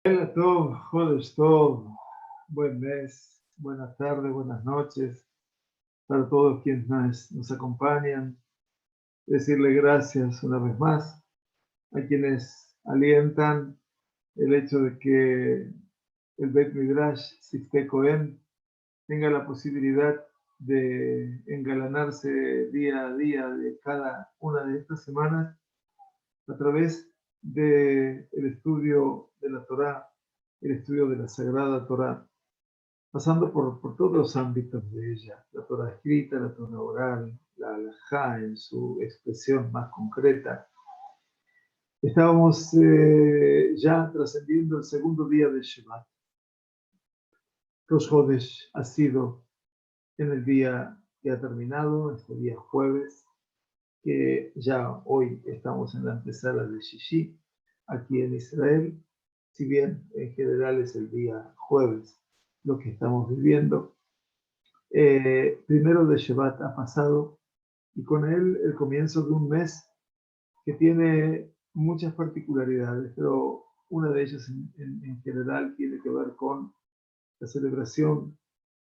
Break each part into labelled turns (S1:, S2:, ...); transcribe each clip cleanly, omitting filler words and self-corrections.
S1: Hola Tov, Jodesh Tov, buen mes, buenas tardes, buenas noches para todos quienes nos acompañan. Decirle gracias una vez más a quienes alientan el hecho de que el Bet Midrash Siftei Cohen tenga la posibilidad de engalanarse día a día de cada una de estas semanas a través del estudio de la Torá, el estudio de la Sagrada Torá, pasando por todos los ámbitos de ella, la Torá escrita, la Torá oral, la halajá en su expresión más concreta. Estábamos ya trascendiendo el segundo día de Shabbat. Rosh Hodesh ha sido en el día que ha terminado, este día jueves, que ya hoy estamos en la antesala de Shishi, aquí en Israel, si bien en general es el día jueves lo que estamos viviendo. Primero de Shabbat ha pasado y con él el comienzo de un mes que tiene muchas particularidades, pero una de ellas en general tiene que ver con la celebración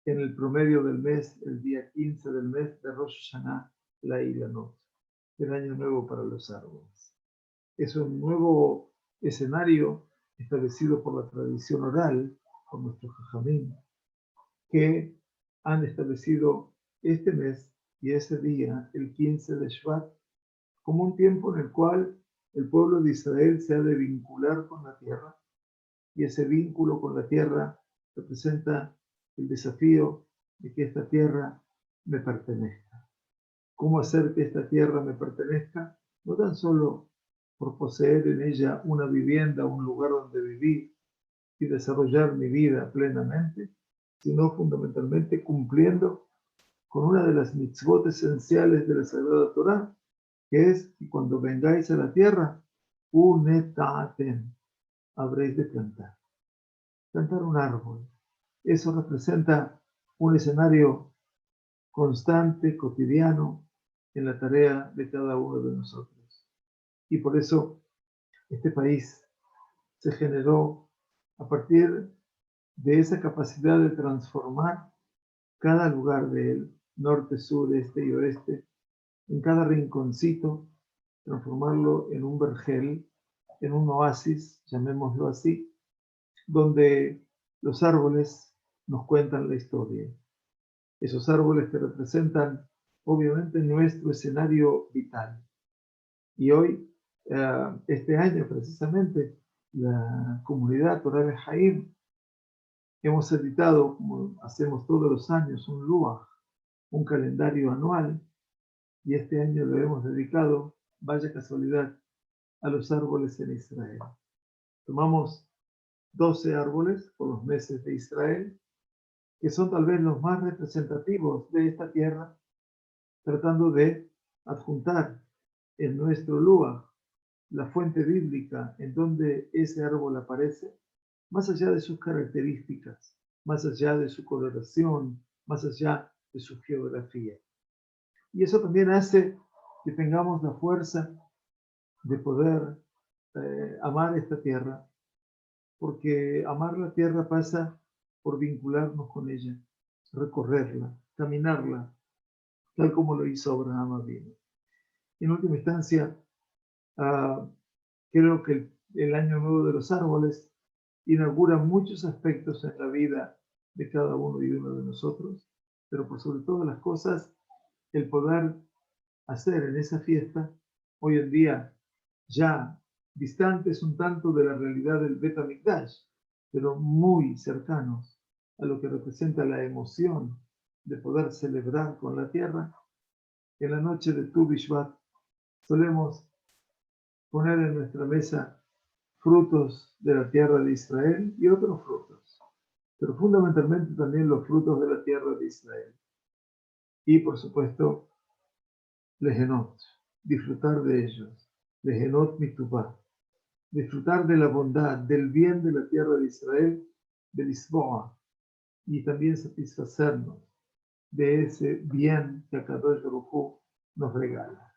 S1: en el promedio del mes, el día 15 del mes de Rosh Hashanah, la Ilanot, el año nuevo para los árboles. Es un nuevo escenario establecido por la tradición oral, por nuestros jajamim, que han establecido este mes y ese día, el 15 de Shvat, como un tiempo en el cual el pueblo de Israel se ha de vincular con la tierra, y ese vínculo con la tierra representa el desafío de que esta tierra me pertenezca. ¿Cómo hacer que esta tierra me pertenezca? No tan solo por poseer en ella una vivienda, un lugar donde vivir y desarrollar mi vida plenamente, sino fundamentalmente cumpliendo con una de las mitzvot esenciales de la Sagrada Torá, que es que cuando vengáis a la tierra, unetaten, habréis de plantar un árbol. Eso representa un escenario constante, cotidiano, en la tarea de cada uno de nosotros. Y por eso este país se generó a partir de esa capacidad de transformar cada lugar de él, norte, sur, este y oeste, en cada rinconcito, transformarlo en un vergel, en un oasis, llamémoslo así, donde los árboles nos cuentan la historia. Esos árboles que representan, obviamente, nuestro escenario vital. Y hoy, este año precisamente, la comunidad Torah de Jaim, hemos editado, como hacemos todos los años, un Luach, un calendario anual, y este año lo hemos dedicado, vaya casualidad, a los árboles en Israel. Tomamos 12 árboles por los meses de Israel, que son tal vez los más representativos de esta tierra, tratando de adjuntar en nuestro Luach la fuente bíblica en donde ese árbol aparece, más allá de sus características, más allá de su coloración, más allá de su geografía. Y eso también hace que tengamos la fuerza de poder amar esta tierra, porque amar la tierra pasa por vincularnos con ella, recorrerla, caminarla, tal como lo hizo Abraham Avinu. En última instancia, creo que el Año Nuevo de los Árboles inaugura muchos aspectos en la vida de cada uno y uno de nosotros, pero por sobre todas las cosas, el poder hacer en esa fiesta, hoy en día ya distantes un tanto de la realidad del Bet HaMikdash, pero muy cercanos a lo que representa la emoción de poder celebrar con la tierra, en la noche de Tu Bishvat solemos poner en nuestra mesa frutos de la tierra de Israel y otros frutos, pero fundamentalmente también los frutos de la tierra de Israel. Y por supuesto, Lehenot, disfrutar de ellos, Lehenot mitubah, disfrutar de la bondad, del bien de la tierra de Israel, de Lisboa, y también satisfacernos de ese bien que Akadosh Baruj Hu nos regala.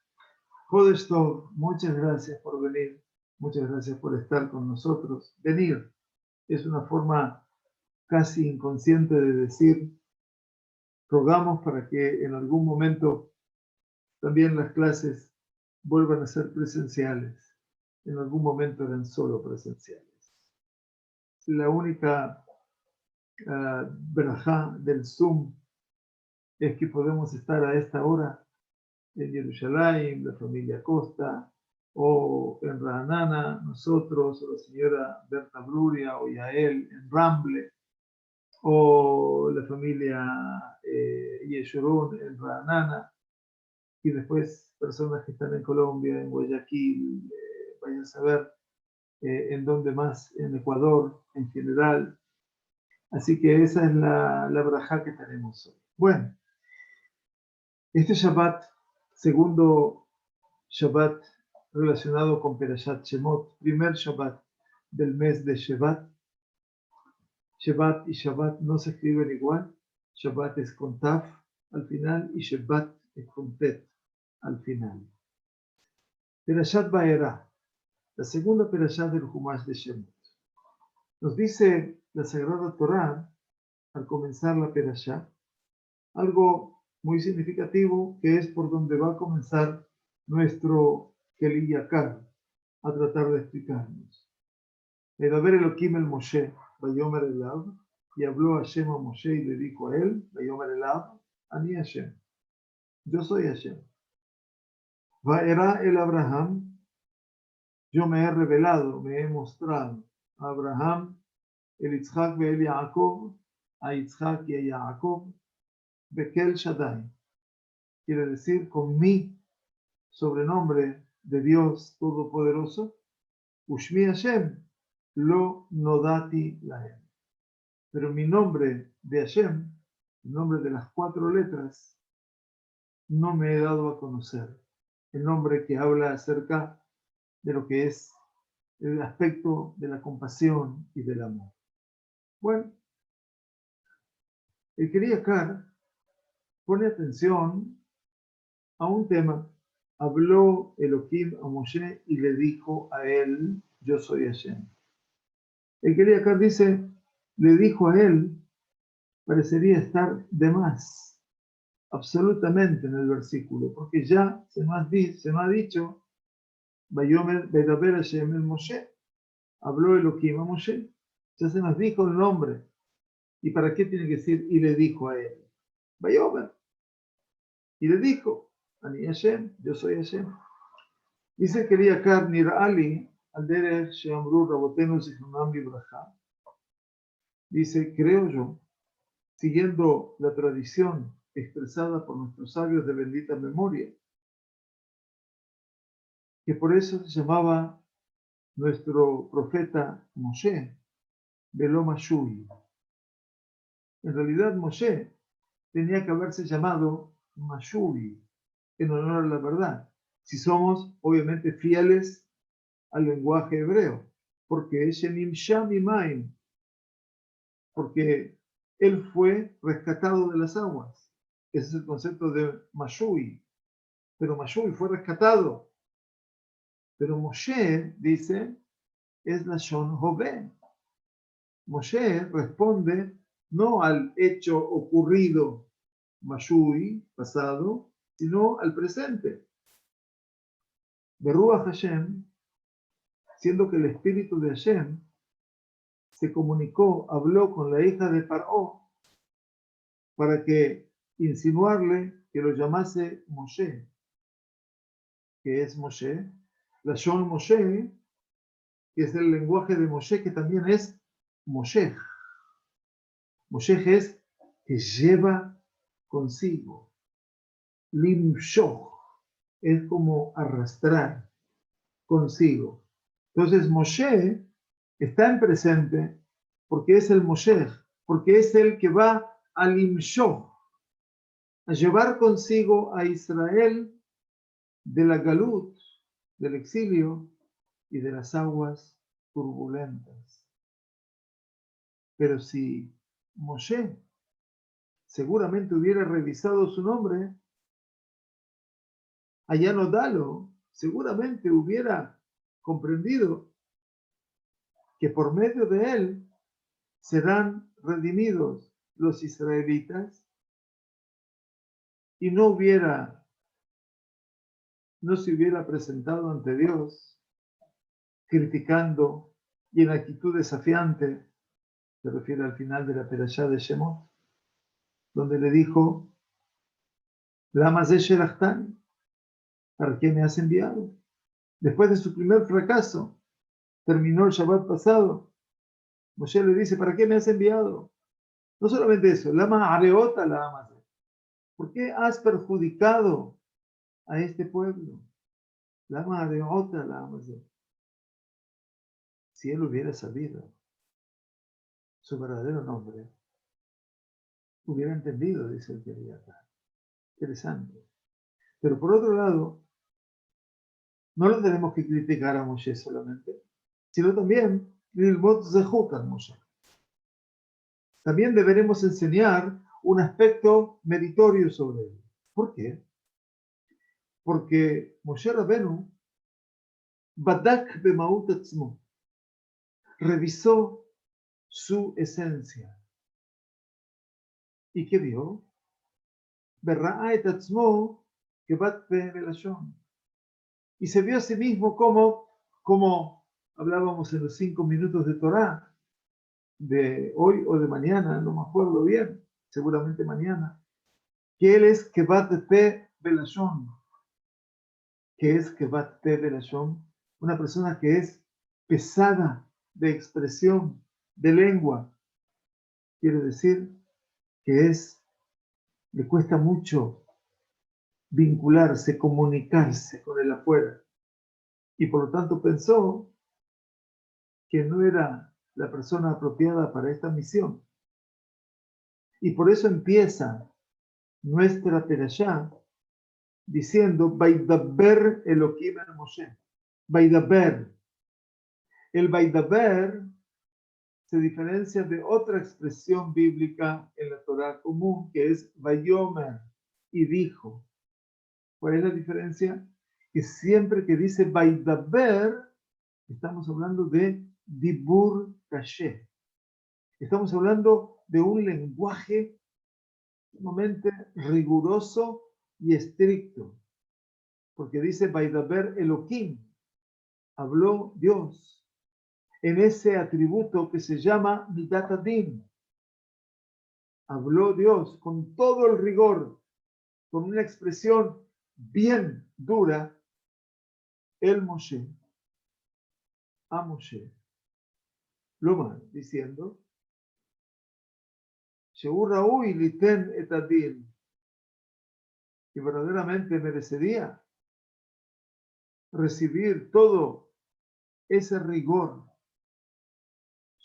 S1: Jodesh Tov, muchas gracias por venir, muchas gracias por estar con nosotros. Venir es una forma casi inconsciente de decir, rogamos para que en algún momento también las clases vuelvan a ser presenciales. En algún momento eran solo presenciales. La única verajá del Zoom es que podemos estar a esta hora en Jerusalén, la familia Costa, o en Ranana, nosotros, o la señora Berta Bruria, o Yael en Ramble, o la familia Yeshurun en Ranana, y después personas que están en Colombia, en Guayaquil, vayan a saber en dónde más, en Ecuador en general. Así que esa es la braja que tenemos hoy. Bueno, este Shabbat, segundo Shabbat relacionado con Perashat Shemot, primer Shabbat del mes de Shevat. Shevat y Shabbat no se escriben igual. Shabbat es con Taf al final y Shevat es con Tet al final. Perashat Vaera, la segunda Perashat del Humash de Shemot. Nos dice la Sagrada Torá, al comenzar la Perashat, algo muy significativo que es por donde va a comenzar nuestro Keli Yakar a tratar de explicarnos. Medaber Elohim el Moshe, Vayomer Elav, y habló Hashem a Moshe y le dijo a él, Vayomer Elav, Ani Hashem, yo soy Hashem. Vaera el Abraham, yo me he revelado, me he mostrado a Abraham, el Yitzhak y el Yaakov, a Yitzhak y a Yaakov, Bekel Shaddai, quiere decir con mi sobrenombre de Dios Todopoderoso, Ushmi Hashem, lo nodati lahem. Pero mi nombre de Hashem, el nombre de las 4 letras, no me he dado a conocer. El nombre que habla acerca de lo que es el aspecto de la compasión y del amor. Bueno, el Keli Yakar pone atención a un tema. Habló Elohim a Moshe y le dijo a él, yo soy Hashem. El Keli Yakar dice, le dijo a él, parecería estar de más, absolutamente en el versículo, porque ya se me ha dicho, Vayomer Bedaber Hashem el Moshe, habló Elohim a Moshe, ya se nos dijo el nombre, ¿y para qué tiene que decir y le dijo a él? Vayomer, y le dijo, Ani Hashem, yo soy Hashem. Dice que Yakar Nir'ali, al derech she'amru rabotenu zichronam libraja, dice, creo yo, siguiendo la tradición expresada por nuestros sabios de bendita memoria, que por eso se llamaba nuestro profeta Moshe, Velo Mashui. En realidad Moshe tenía que haberse llamado Mashui, en honor a la verdad, si somos obviamente fieles al lenguaje hebreo, porque es Shenim Shamimaim, porque él fue rescatado de las aguas. Ese es el concepto de Mashui. Pero Mashui fue rescatado. Pero Moshe, dice, es la Shon Hove. Moshe responde no al hecho ocurrido, Mashui, pasado, sino al presente. Beruach Hashem, siendo que el espíritu de Hashem se comunicó, habló con la hija de Paró para que insinuarle que lo llamase Moshe, que es Moshe, la Shon Moshe, que es el lenguaje de Moshe, que también es Moshe. Moshe es que lleva consigo. Limshoch es como arrastrar consigo. Entonces Moshe está en presente porque es el Moshe, porque es el que va a Limshoch, a llevar consigo a Israel de la Galut, del exilio y de las aguas turbulentas. Pero si Moshe seguramente hubiera revisado su nombre, allá no Dalo, seguramente hubiera comprendido que por medio de él serán redimidos los israelitas, y no se hubiera presentado ante Dios criticando y en actitud desafiante, se refiere al final de la Perashá de Shemot, donde le dijo, Lama ze shelachthani, ¿para qué me has enviado? Después de su primer fracaso, terminó el Shabbat pasado, Moshe le dice, ¿para qué me has enviado? No solamente eso, Lama areota la ama. ¿Por qué has perjudicado a este pueblo? Lama areota la ama. Si él hubiera sabido su verdadero nombre, hubiera entendido, dice el Keriatá. Interesante. Pero por otro lado, no lo tenemos que criticar a Moshe solamente, sino también Lilmot Zehut al Moshe. También deberemos enseñar un aspecto meritorio sobre él. ¿Por qué? Porque Moshe Rabenu Badak bemaut atzmo, revisó su esencia. ¿Y qué vio? Berra'a et atzmo kebat pe velashon. Y se vio a sí mismo como hablábamos en los 5 minutos de Torá, de hoy o de mañana, no me acuerdo bien, seguramente mañana, que él es kebat pe velashon. ¿Qué es kebat pe velashon? Una persona que es pesada de expresión, de lengua. Quiere decir que le cuesta mucho vincularse, comunicarse con el afuera. Y por lo tanto pensó que no era la persona apropiada para esta misión. Y por eso empieza nuestra perashá diciendo, Vaidaber Elohim el Moshe. Vaidaber. El Vaidaber se diferencia de otra expresión bíblica en la Torá común, que es Vayomer, y dijo. ¿Cuál es la diferencia? Que siempre que dice Vaidaber, estamos hablando de Dibur Kashe. Estamos hablando de un lenguaje sumamente riguroso y estricto. Porque dice Vaidaber Elohim, habló Dios, en ese atributo que se llama Midat Adin. Habló Dios con todo el rigor, con una expresión bien dura, el Moshe, a Moshe, Lomar, diciendo, Sheur Raúl liten et adin, y verdaderamente merecería recibir todo ese rigor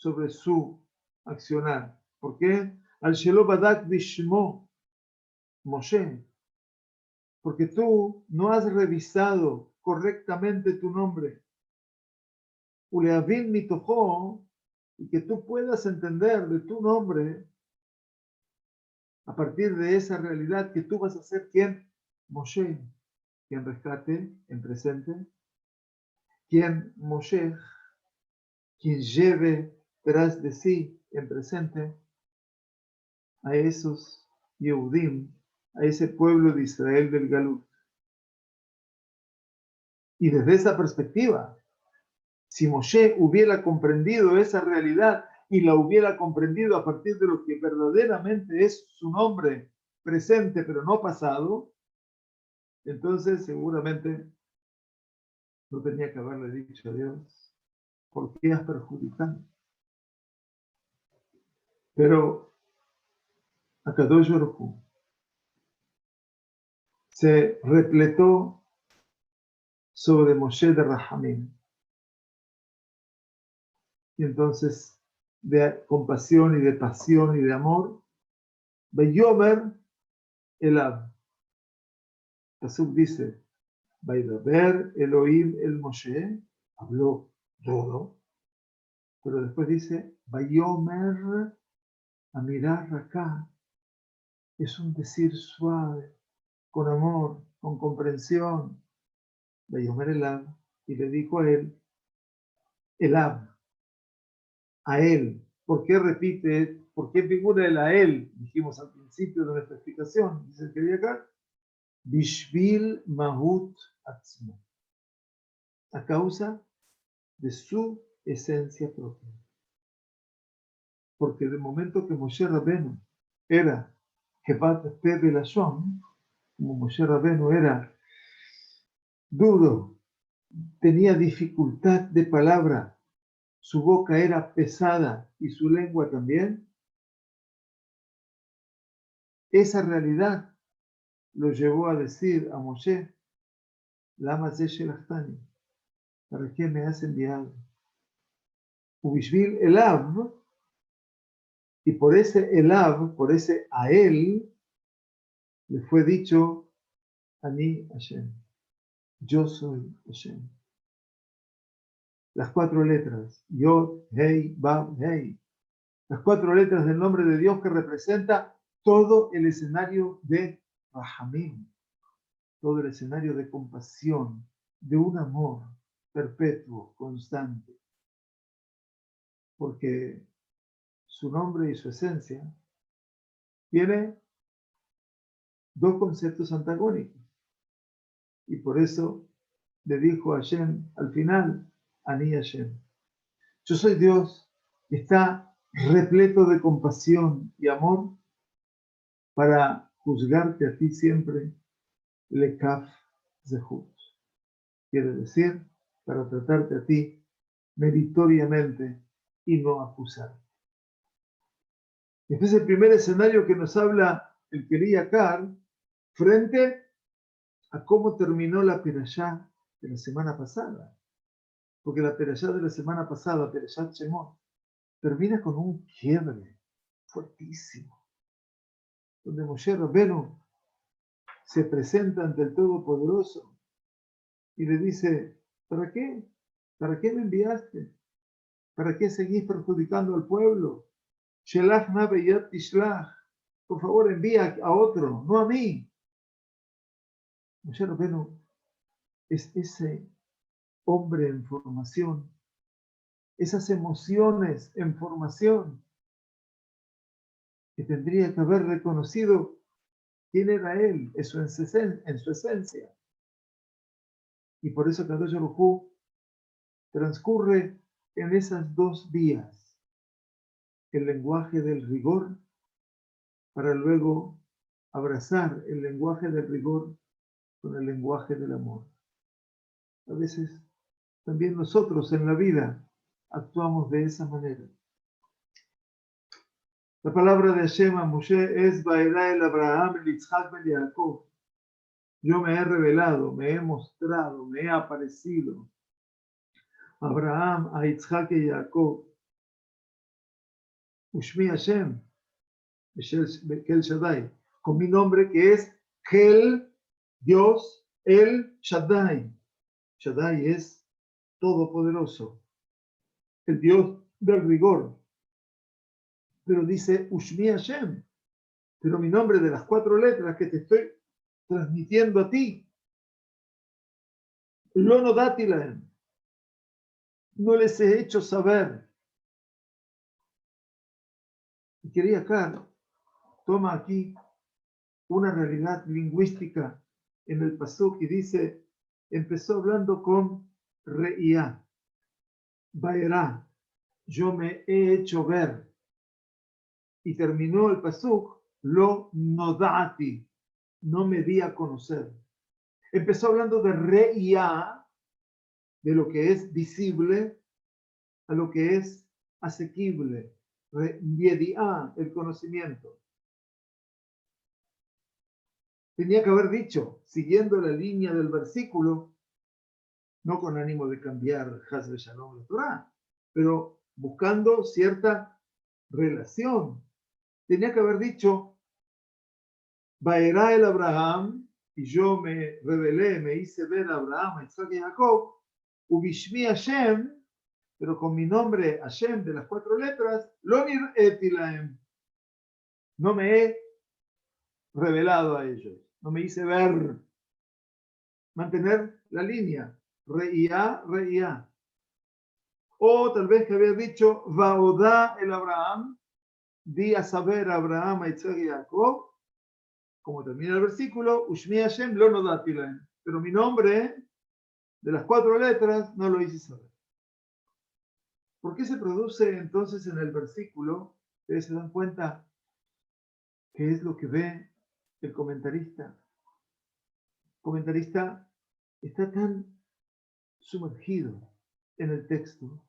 S1: sobre su accionar. ¿Por qué? Al Shelo Badak Bishmo, Moshe, porque tú no has revisado correctamente tu nombre. Uleavin mitojo, y que tú puedas entender de tu nombre, a partir de esa realidad que tú vas a ser quien, Moshe, quien rescate en presente, quien Moshe, quien lleve tras de sí en presente a esos Yehudim, a ese pueblo de Israel del Galut. Y desde esa perspectiva, si Moshe hubiera comprendido esa realidad y la hubiera comprendido a partir de lo que verdaderamente es su nombre presente pero no pasado, entonces seguramente no tenía que haberle dicho a Dios, ¿por qué has perjudicado? Pero Akadosh Baruj Hu se repletó sobre Moshe de Rahamim. Y entonces, de compasión y de pasión y de amor, Vayomer Elab. Pasuk dice, Vaidaber Elohim el Moshe, habló todo, pero después dice, Vayomer Amirar acá, es un decir suave, con amor, con comprensión. Vayomer Elab, y le dijo a él, Elab, a él, ¿Por qué repite? ¿Por qué figura el a él? Dijimos al principio de nuestra explicación. Dice el que viene acá. Bishvil mahut atzmo. A causa de su esencia propia. Porque de momento que Moshe Rabenu era Kevat Pe Belashon, como Moshe Rabenu era duro, tenía dificultad de palabra, su boca era pesada y su lengua también, esa realidad lo llevó a decir a Moshe, Lama ze shelachthani, ¿para qué me has enviado? Ubishvil elav, y por ese elav, por ese a él, le fue dicho, Ani Hashem, yo soy Hashem. Las 4 letras, Yod, Hei, Vav, Hei. Las 4 letras del nombre de Dios que representa todo el escenario de Rahamim, todo el escenario de compasión, de un amor perpetuo, constante. Porque su nombre y su esencia tiene 2 conceptos antagónicos. Y por eso le dijo a Hashem al final, Ani Hashem. Yo soy Dios, que está repleto de compasión y amor para juzgarte a ti siempre, lekaf zehut. Quiere decir, para tratarte a ti meritoriamente y no acusar. Este es el primer escenario que nos habla el Quería Kar frente a cómo terminó la perashá de la semana pasada. Porque la perashá de la semana pasada, Perashat Shemot, termina con un quiebre fuertísimo, donde Moshe Rabbeinu se presenta ante el Todopoderoso y le dice, ¿para qué? ¿Para qué me enviaste? ¿Para qué seguís perjudicando al pueblo? Shelach na beyat tishlach. Por favor, envía a otro, no a mí. Moshe Rabbeinu es ese hombre en formación, esas emociones en formación, que tendría que haber reconocido quién era él en su esencia. Y por eso Kadosh Baruj Hu transcurre en esas 2 vías, el lenguaje del rigor, para luego abrazar el lenguaje del rigor con el lenguaje del amor. A veces también nosotros en la vida actuamos de esa manera. La palabra de Hashem a Moshe es Vaera el Abraham, el Yitzhak, el Jacob. Yo me he revelado, me he mostrado, me he aparecido a Abraham, a Yitzhak y a Jacob. Ushmi Hashem, Kel Shaddai, con mi nombre que es Kel, Dios, El Shaddai. Shaddai es todopoderoso, el Dios del rigor. Pero dice Ushmi Hashem, pero mi nombre de las 4 letras que te estoy transmitiendo a ti, Lo nodati lahem, no les he hecho saber. Y quería acá, toma aquí una realidad lingüística en el pasuk y dice, empezó hablando con reía, vaerá, yo me he hecho ver. Y terminó el pasuk, lo nodati, no me di a conocer. Empezó hablando de reía, de lo que es visible, a lo que es asequible. Yediá, el conocimiento. Tenía que haber dicho, siguiendo la línea del versículo, no con ánimo de cambiar Haz de Shalom la Torah, pero buscando cierta relación. Tenía que haber dicho, Vaerá el Abraham, y yo me revelé, me hice ver a Abraham, a Isaac y a Jacob, Ubishmi Hashem, pero con mi nombre Hashem de las 4 letras, Lo nir'eti lahem, no me he revelado a ellos, no me hice ver. Mantener la línea, reía, reía. O tal vez que había dicho, Vaodá el Abraham, di a saber a Abraham, a Isaac y Jacob, como termina el versículo, Ushmi Hashem lo nodati lahem. Pero mi nombre, de las 4 letras, no lo hice saber. ¿Por qué se produce entonces en el versículo? Ustedes se dan cuenta qué es lo que ve el comentarista. El comentarista está tan sumergido en el texto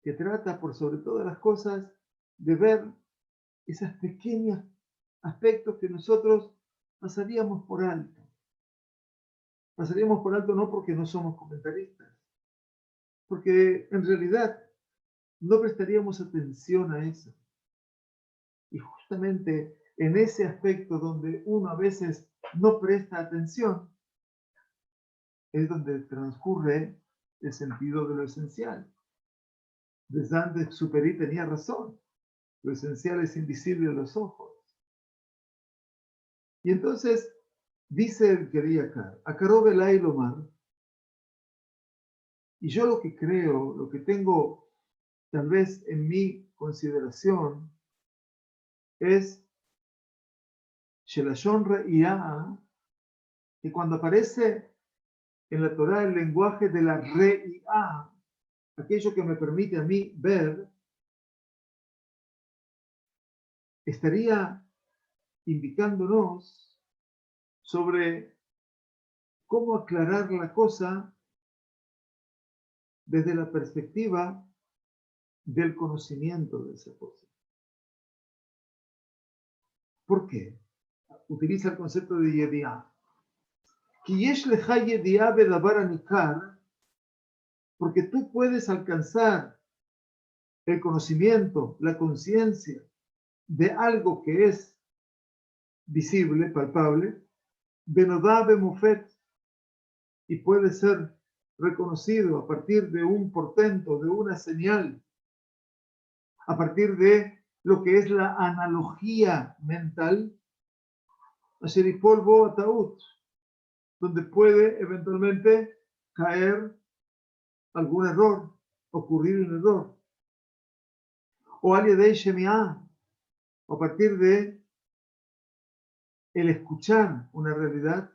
S1: que trata por sobre todas las cosas de ver esos pequeños aspectos que nosotros pasaríamos por alto. Pasaríamos por alto no porque no somos comentaristas, porque en realidad no prestaríamos atención a eso. Y justamente en ese aspecto donde uno a veces no presta atención, es donde transcurre el sentido de lo esencial. De Saint-Exupéry tenía razón. Lo esencial es invisible a los ojos. Y entonces dice el Keriakar, Akarov Elai Lomar, y yo lo que creo, lo que tengo tal vez en mi consideración, es Shelashon Re'iyah, que cuando aparece en la Torá el lenguaje de la Re'iyah, aquello que me permite a mí ver, estaría indicándonos sobre cómo aclarar la cosa desde la perspectiva del conocimiento de esa cosa. ¿Por qué? Utiliza el concepto de Yediá. Porque tú puedes alcanzar el conocimiento, la conciencia de algo que es visible, palpable, Benodá Bemofet, y puede ser reconocido a partir de un portento, de una señal, a partir de lo que es la analogía mental, polvo ataúd, donde puede eventualmente caer algún error, ocurrir un error. O Aliadei Shemiah, a partir de el escuchar una realidad,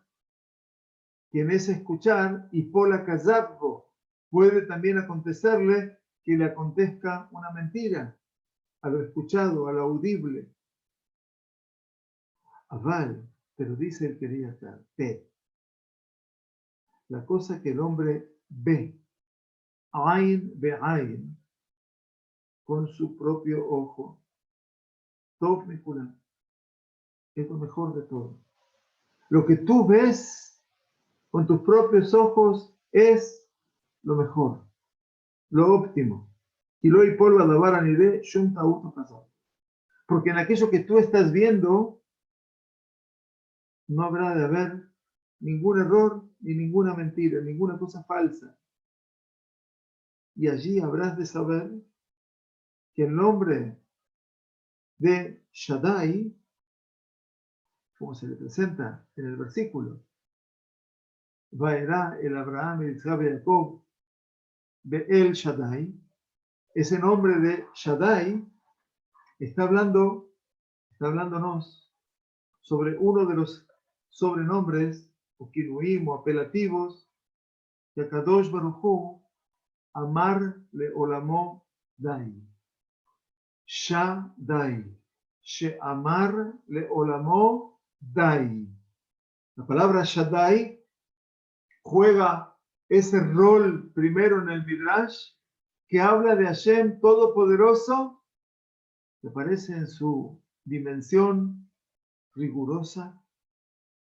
S1: que en ese escuchar, y Pola Kazabbo, puede también acontecerle que le acontezca una mentira a lo escuchado, a lo audible. Aval, pero dice el Keriakar, la cosa que el hombre ve, Ain Be'ain, con su propio ojo, Tov Mikulam, es lo mejor de todo. Lo que tú ves con tus propios ojos es lo mejor, lo óptimo. Y lo hay polvo a lavar a nivel shunta auto casado. Porque en aquello que tú estás viendo no habrá de haber ningún error ni ninguna mentira, ninguna cosa falsa. Y allí habrás de saber que el nombre de Shaddai, como se le presenta en el versículo, Vaerá el Abraham, el Isaac y Jacob, Be'el Shaddai, ese nombre de Shaddai está hablándonos sobre uno de los sobrenombres, o kinuim, o apelativos, que a Kadosh Baruj Hu, Amar le Olamo Dai. Shaddai. She'amar le Olamo Dai. La palabra Shaddai juega ese rol primero en el Midrash, que habla de Hashem Todopoderoso, que aparece en su dimensión rigurosa,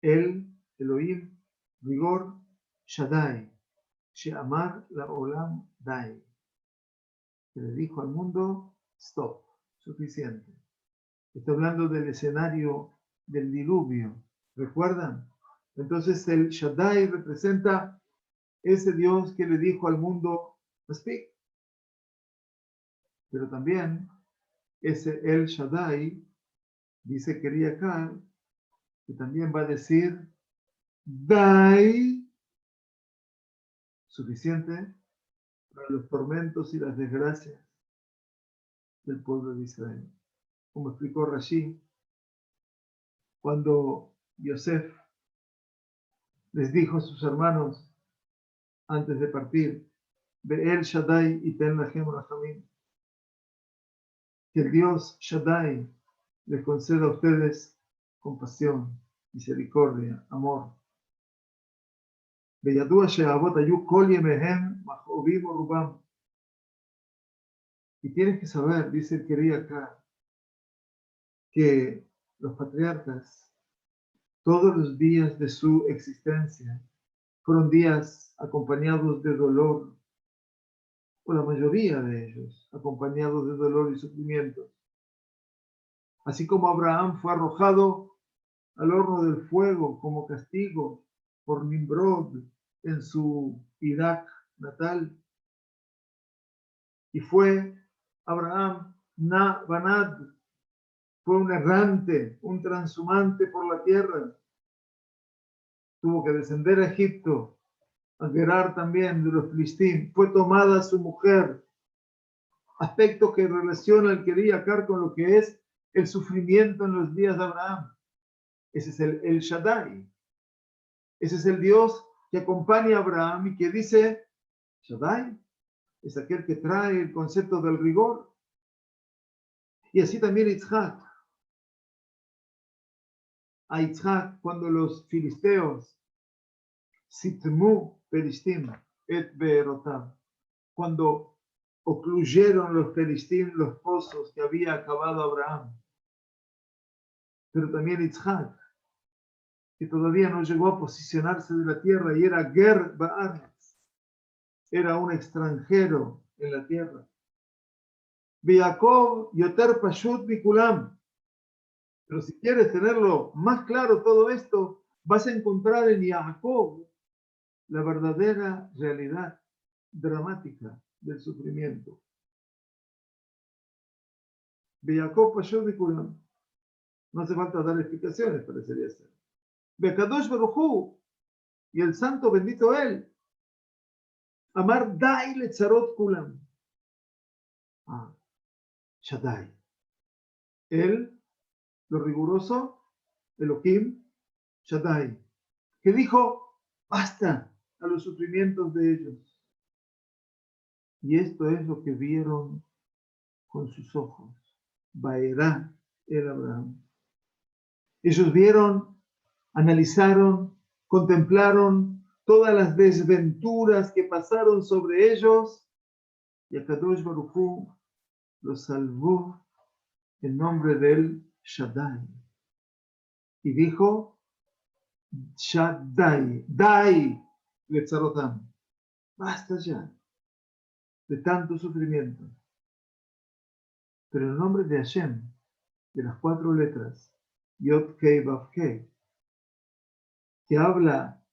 S1: el Elohim, rigor, Shaddai, She'amar la Olam Dai, que le dijo al mundo, stop, suficiente. Está hablando del escenario del diluvio, ¿recuerdan? Entonces el Shaddai representa ese Dios que le dijo al mundo, speak. Pero también ese El Shaddai, dice Keriakar, que también va a decir, Dai, suficiente, para los tormentos y las desgracias del pueblo de Israel. Como explicó Rashi, cuando Yosef les dijo a sus hermanos antes de partir, Be'el Shaddai y Ten Lachem Rachamim, que el Dios Shaddai les conceda a ustedes compasión, misericordia, amor. Beyadua she'avot hayu kol yemehem machobim urubam. Y tienes que saber, dice el querido acá, que los patriarcas, todos los días de su existencia, fueron días acompañados de dolor, o la mayoría de ellos, acompañados de dolor y sufrimiento. Así como Abraham fue arrojado al horno del fuego como castigo por Nimrod en su Irak natal, y fue Abraham Banad, fue un errante, un transhumante por la tierra, tuvo que descender a Egipto, a Gerar también de los Filistín, fue tomada su mujer, aspecto que relaciona el Keriakar con lo que es el sufrimiento en los días de Abraham. Ese es el Shaddai, ese es el Dios que acompaña a Abraham y que dice, Shaddai es aquel que trae el concepto del rigor. Y así también Yitzhak. A Yitzhak, cuando los filisteos Sitmu Peristim et Beerotam, cuando ocluyeron los Peristim los pozos que había acabado Abraham, pero también Yitzhak, que todavía no llegó a posicionarse de la tierra y era Ger Ba'aretz, era un extranjero en la tierra. Jacob Yoter Pashut Bikulam. Pero si quieres tenerlo más claro todo esto, vas a encontrar en Jacob la verdadera realidad dramática del sufrimiento. Jacob Pashut Bikulam. No hace falta dar explicaciones, parecería ser. Bekadosh Baruj Hu, y el santo bendito él, Amar Dai Letzarot Kulam. Shaddai. Él, lo riguroso, Elohim, Shaddai, que dijo, basta a los sufrimientos de ellos. Y esto es lo que vieron con sus ojos. Baerá el Abraham. Ellos vieron, analizaron, contemplaron todas las desventuras que pasaron sobre ellos y Akadosh Baruj Hu los salvó en nombre del Shaddai. Y dijo, Shaddai, Dai, Letzarotam. Basta ya de tanto sufrimiento. Pero el nombre de Hashem, de las 4 letras, Yod Kei Vav Kei, que habla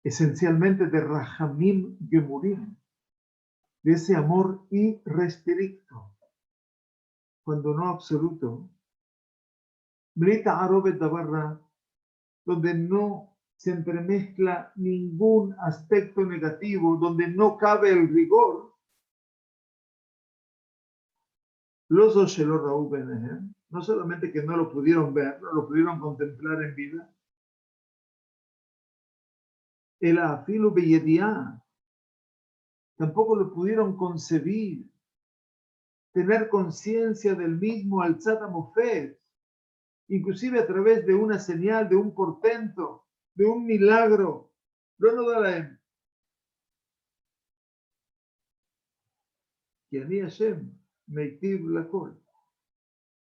S1: esencialmente de Rahamim Gemurim, de ese amor irrestricto, cuando no absoluto, Blita Arobet Dabarra, donde no se entremezcla ningún aspecto negativo, donde no cabe el rigor. Los Oshelo Raú Benehem, no solamente que no lo pudieron ver, no lo pudieron contemplar en vida, el Afilu Beyediá, tampoco lo pudieron concebir, tener conciencia del mismo Alzat Mofet, inclusive a través de una señal, de un portento, de un milagro. No Dalaem. Y a mí Hashem, Meitiv Lakol,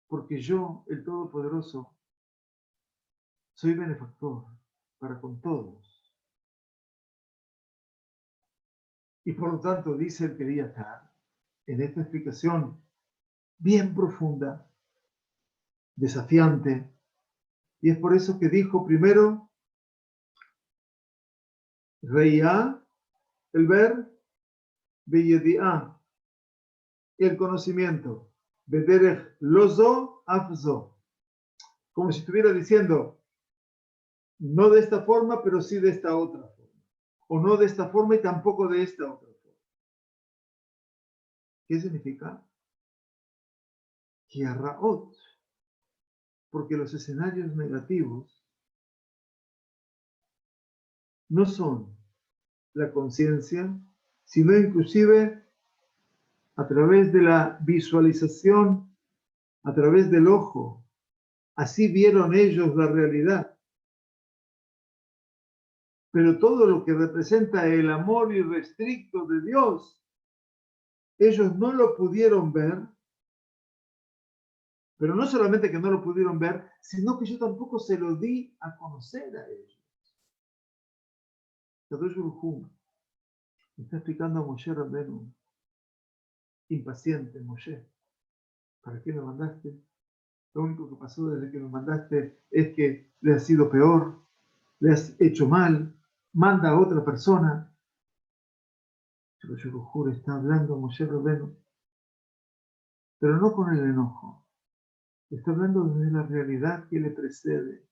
S1: porque yo, el Todopoderoso, soy benefactor para con todos. Y por lo tanto, dice el Keriakar, en esta explicación bien profunda, desafiante, y es por eso que dijo primero, Reia, el ver, Beyediá, el conocimiento, Bederech Lozo Afzo, como si estuviera diciendo, no de esta forma, pero sí de esta otra forma, o no de esta forma y tampoco de esta otra forma. ¿Qué significa? Kiarraot. Porque los escenarios negativos no son la conciencia, sino inclusive a través de la visualización, a través del ojo. Así vieron ellos la realidad. Pero todo lo que representa el amor irrestricto de Dios, ellos no lo pudieron ver. Pero no solamente que no lo pudieron ver, sino que yo tampoco se lo di a conocer a ellos. Kadosh Baruj Hu está explicando a Moshe Rabbeinu, impaciente, Moshe, ¿para qué me mandaste? Lo único que pasó desde que me mandaste es que le has sido peor, le has hecho mal, manda a otra persona. Kadosh Baruj Hu está hablando a Moshe Rabbeinu, pero no con el enojo. Está hablando desde la realidad que le precede.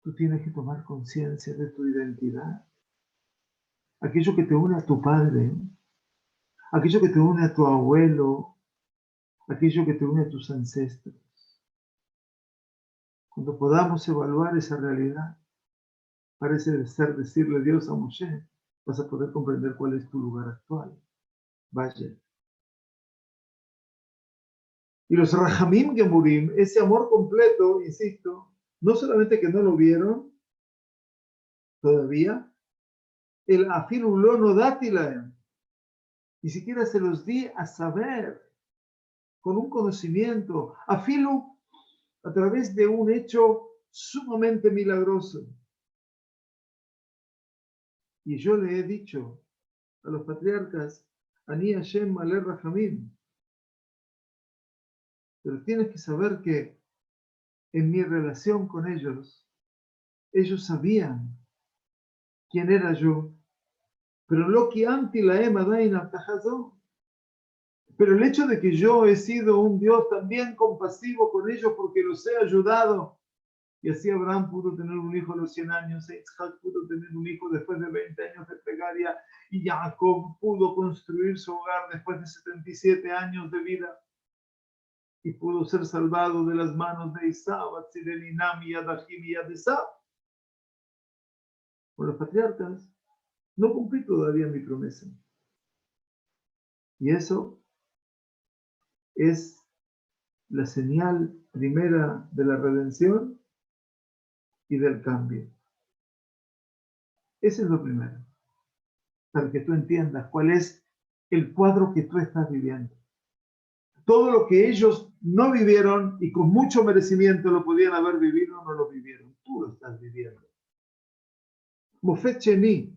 S1: Tú tienes que tomar conciencia de tu identidad. Aquello que te une a tu padre, aquello que te une a tu abuelo, aquello que te une a tus ancestros. Cuando podamos evaluar esa realidad, parece ser decirle Dios a Moshe, vas a poder comprender cuál es tu lugar actual. Vaya. Y los Rahamim Gemurim, ese amor completo, insisto, no solamente que no lo vieron todavía, el afilu lo no datilaem, ni siquiera se los di a saber, con un conocimiento, afilu a través de un hecho sumamente milagroso. Y yo le he dicho a los patriarcas, Ani Hashem Malé Rahamim, pero tienes que saber que en mi relación con ellos sabían quién era yo, pero lo que anti la Emadain Abtajazó. Pero el hecho de que yo he sido un Dios también compasivo con ellos porque los he ayudado, y así Abraham pudo tener un hijo a los 100 años, Isaac pudo tener un hijo después de 20 años de plegaria, y Jacob pudo construir su hogar después de 77 años de vida, y pudo ser salvado de las manos de Esaú, Atzirelinam y Adahim y Adesab. Con los patriarcas, no cumplí todavía mi promesa. Y eso es la señal primera de la redención y del cambio. Ese es lo primero, para que tú entiendas cuál es el cuadro que tú estás viviendo. Todo lo que ellos no vivieron y con mucho merecimiento lo podían haber vivido, no lo vivieron. Tú lo estás viviendo. Mofet Sheni.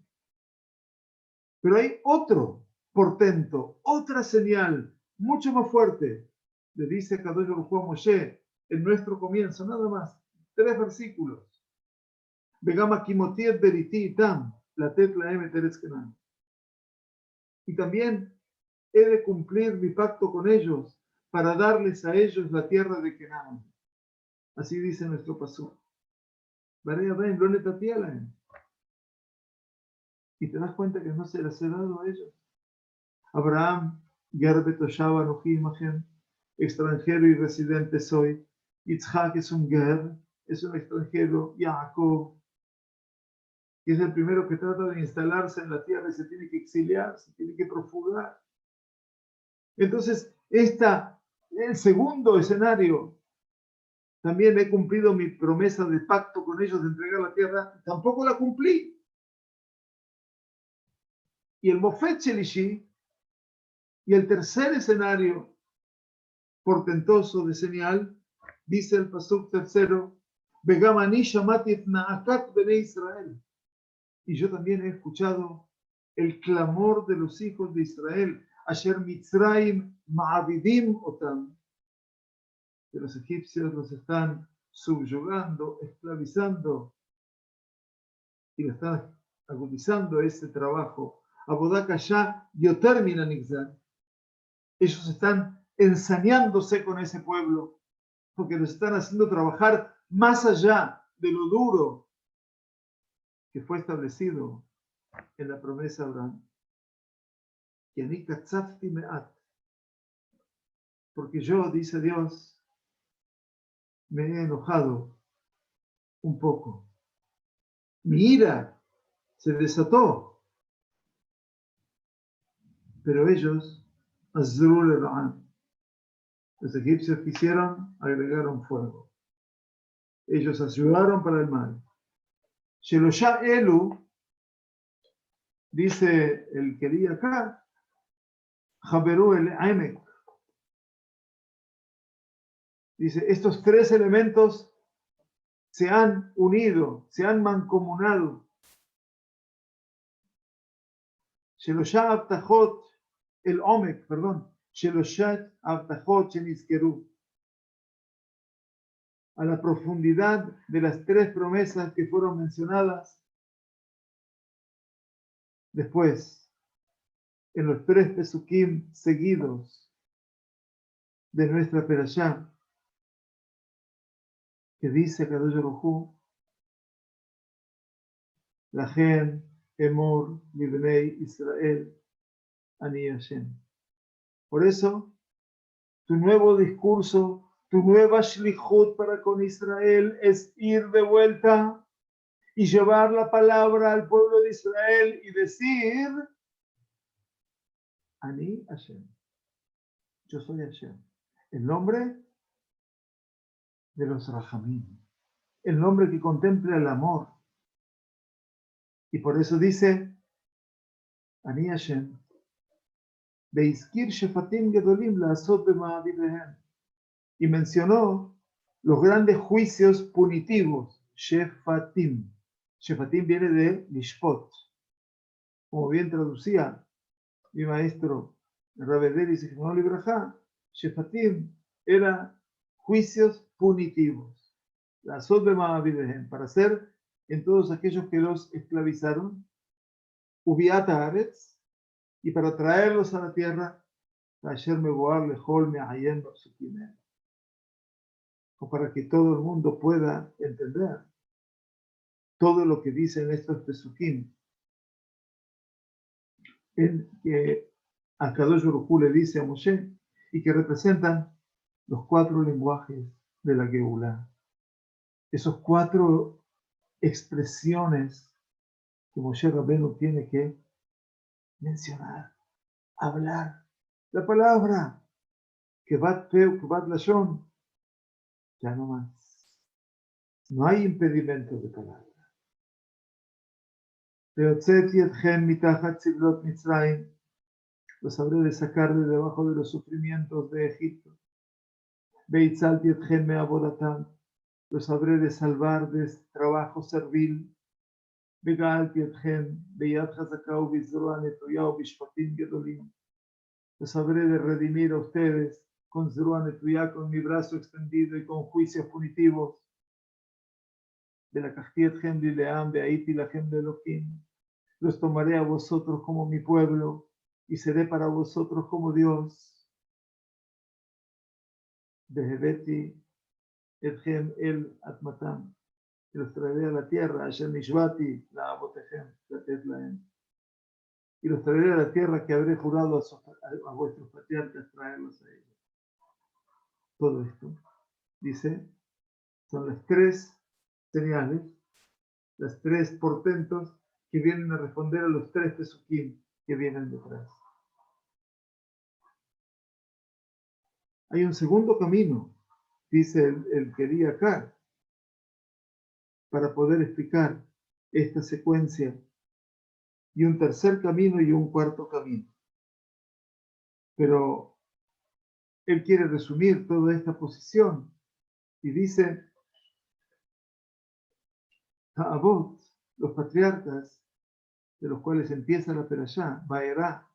S1: Pero hay otro portento, otra señal, mucho más fuerte. Le dice Kadosh Baruj Hu a Moshe en nuestro comienzo, nada más, 3 versículos. Begama Kimotiet Beriti Itam, la tetla M Teretz Kenan. Y también he de cumplir mi pacto con ellos para darles a ellos la tierra de Kenan. Así dice nuestro pasú. Y te das cuenta que no se las he dado a ellos. Abraham, Ger Betoshav Anoji Imagen, extranjero y residente soy. Yitzhak es un Ger, es un extranjero. Jacob, que es el primero que trata de instalarse en la tierra y se tiene que exiliar, se tiene que profugar. Entonces, el segundo escenario, también he cumplido mi promesa de pacto con ellos de entregar la tierra, tampoco la cumplí. Y el Mofet Shelishi, y el tercer escenario portentoso de señal, dice el pasuk tercero, Begamani shamati et na'akat bnei Israel. Y yo también he escuchado el clamor de los hijos de Israel, Asher Mitzrayim ma'avidim otam, que los egipcios los están subyugando, esclavizando, y lo están agudizando ese trabajo. Abodakashá yotermina nixar. Ellos están ensañándose con ese pueblo, porque los están haciendo trabajar más allá de lo duro que fue establecido en la promesa de Abraham. porque yo, dice Dios, me he enojado un poco. Mi ira se desató, pero ellos, los egipcios quisieron, agregaron fuego. Ellos ayudaron para el mal. Sheloshá Elu, dice el que di acá, Jaberú el Aimek. Dice, estos tres elementos se han unido, se han mancomunado. Sheloshá Abtachot el Omek, perdón. Sheloshá Abtachot Shenizkeru. A la profundidad de las tres promesas que fueron mencionadas después, en los tres pesukim seguidos de nuestra perashá, que dice Kadosh Baruj Hu, Lachen Emor Libnei Israel Ani Hashem. Por eso, tu nuevo discurso, tu nueva shlichut para con Israel es ir de vuelta y llevar la palabra al pueblo de Israel y decir, Ani Hashem, yo soy Hashem, el nombre de los Rahamim, el nombre que contempla el amor. Y por eso dice, Ani Hashem, Beizkir Shefatim Gedolim La'asot B'ma'avidehem. Y mencionó los grandes juicios punitivos, Shefatim. Shefatim viene de Mishpot. Como bien traducía mi maestro Rabedel y Zichrono Libraja, Shefatim era juicios punitivos. La'asot B'ma'avidehem, para hacer en todos aquellos que los esclavizaron, Ubiat Haaretz, y para traerlos a la tierra, Asher Meboar Lehol Me'ayen B'Psukim, o para que todo el mundo pueda entender todo lo que dicen estos pesukim, en que Akadosh Baruj Hu le dice a Moshe, y que representan los cuatro lenguajes de la Geulá. Esos cuatro expresiones que Moshe Rabbeinu tiene que mencionar, hablar. La palabra que bat peu, que bat lashon, ya no más. No hay impedimento de palabra. Los habré de sacar de debajo de los sufrimientos de Egipto. Los habré de salvar de trabajo servil. Los habré de redimir a ustedes con Zerua Netuyá, con mi brazo extendido y con juicios punitivos. De la Kachtietchem Lileam, Beaiti Lachem Elohim. Los tomaré a vosotros como mi pueblo y seré para vosotros como Dios. Behebeti etchem el atmatam. Los traeré a la tierra, Asher Nishvati la abotechem, y los traeré a la tierra que habré jurado a vuestros patriarcas traerlos a ellos. Todo esto, dice, son las tres señales, las tres portentos que vienen a responder a los tres pesukim que vienen detrás. Hay un segundo camino, dice el que di acá, para poder explicar esta secuencia, y un tercer camino y un cuarto camino. Pero él quiere resumir toda esta posición y dice, Ha'avot, los patriarcas, de los cuales empieza la perashá, Baerá,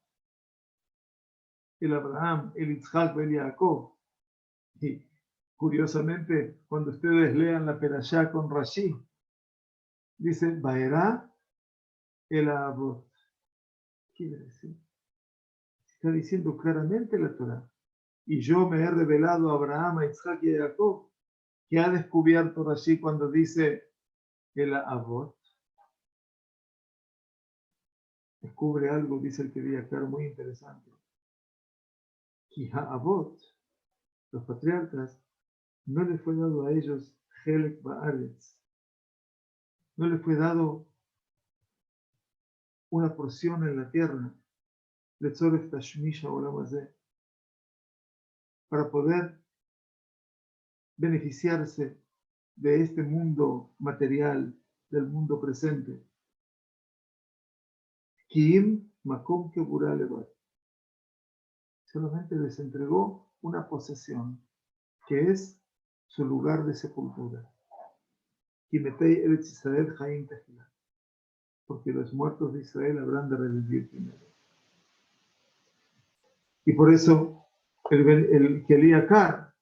S1: el Abraham, el Yitzhak, el Jacob. Y curiosamente, cuando ustedes lean la perashá con Rashi, dice, Baerá, el Avot. ¿Qué quiere decir? Está diciendo claramente la Torá. Y yo me he revelado a Abraham, a Yitzhak y a Jacob. ¿Qué ha descubierto Rashi cuando dice el Avot? descubre algo, dice el Keriakar, muy interesante. Ki ha'avot, los patriarcas, no les fue dado a ellos Helek Ba'aretz, no les fue dado una porción en la tierra, Letzoref Tashmisha Olam Hazeh, para poder beneficiarse de este mundo material, del mundo presente. Kiim Makom Keburah Levat. Solamente les entregó una posesión, que es su lugar de sepultura. Kimetei Eretz Israel Chaim Tehillah. Porque los muertos de Israel habrán de revivir primero. Y por eso el Keliakar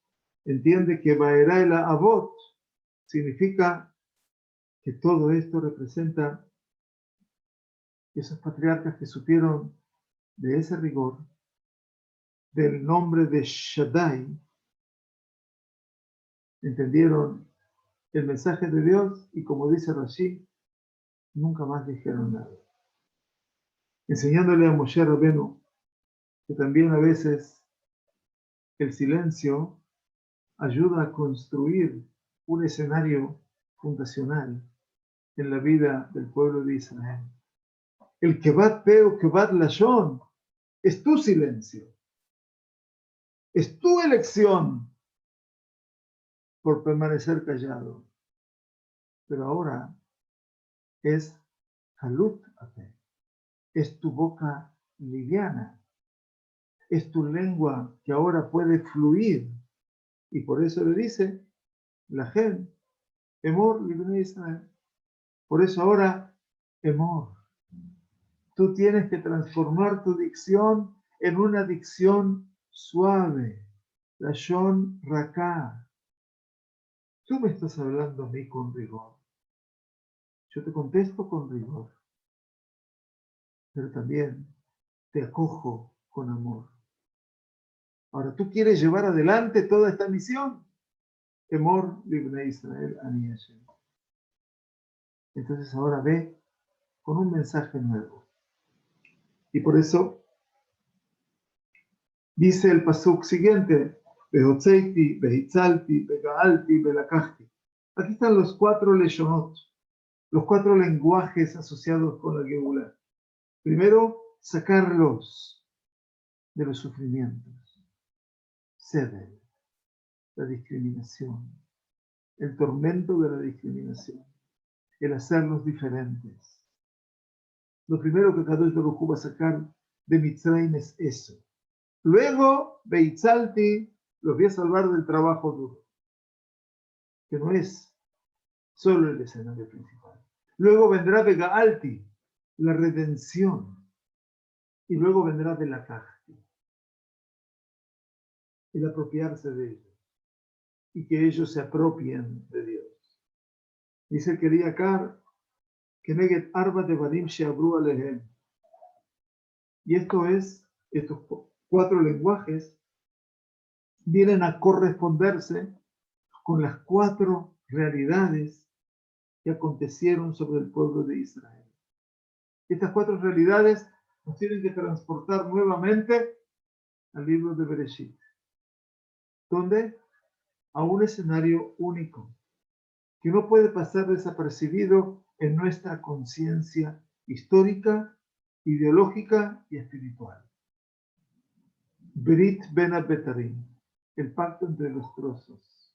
S1: entiende que Baera el Avot significa que todo esto representa esos patriarcas que supieron de ese rigor, del nombre de Shaddai, entendieron el mensaje de Dios y, como dice Rashi, nunca más dijeron nada. Enseñándole a Moshe Rabenu que también a veces el silencio ayuda a construir un escenario fundacional en la vida del pueblo de Israel. El Kevat Peo, Kevat Lashon, es tu silencio. Es tu elección por permanecer callado. Pero ahora es Halut Ate. Es tu boca liviana. Es tu lengua que ahora puede fluir. Y por eso le dice, la gente, Emor Libnei Israel. Por eso ahora, Emor. Tú tienes que transformar tu dicción en una dicción suave. Lashon Raká. Tú me estás hablando a mí con rigor. Yo te contesto con rigor. Pero también te acojo con amor. Ahora, ¿tú quieres llevar adelante toda esta misión? Emor Libnei Israel Ani Hashem. Entonces ahora ve con un mensaje nuevo. Y por eso dice el pasuk siguiente, Behotzeiti, Behitzalti, Begaalti, Belakachti. Aquí están los 4 leshonot, los 4 lenguajes asociados con la Geulá. Primero, sacarlos de los sufrimientos. Ceder, la discriminación, el tormento de la discriminación, el hacerlos diferentes. Lo primero que Kadosh Baruj Hu va a sacar de Mitzrayim es eso. Luego, Beitzalti, los voy a salvar del trabajo duro, que no es solo el escenario principal. Luego vendrá Begaalti, la redención. Y luego vendrá Belakachti, el apropiarse de ellos. Y que ellos se apropien de Dios. Dice el Keriakar, que Neget Arba de Barim Sheabru Alehem. Y esto es, estos 4 lenguajes vienen a corresponderse con las 4 realidades que acontecieron sobre el pueblo de Israel. Estas 4 realidades nos tienen que transportar nuevamente al libro de Bereshit, donde a un escenario único, que no puede pasar desapercibido en nuestra conciencia histórica, ideológica y espiritual. Brit Ben Abetarim, el pacto entre los trozos,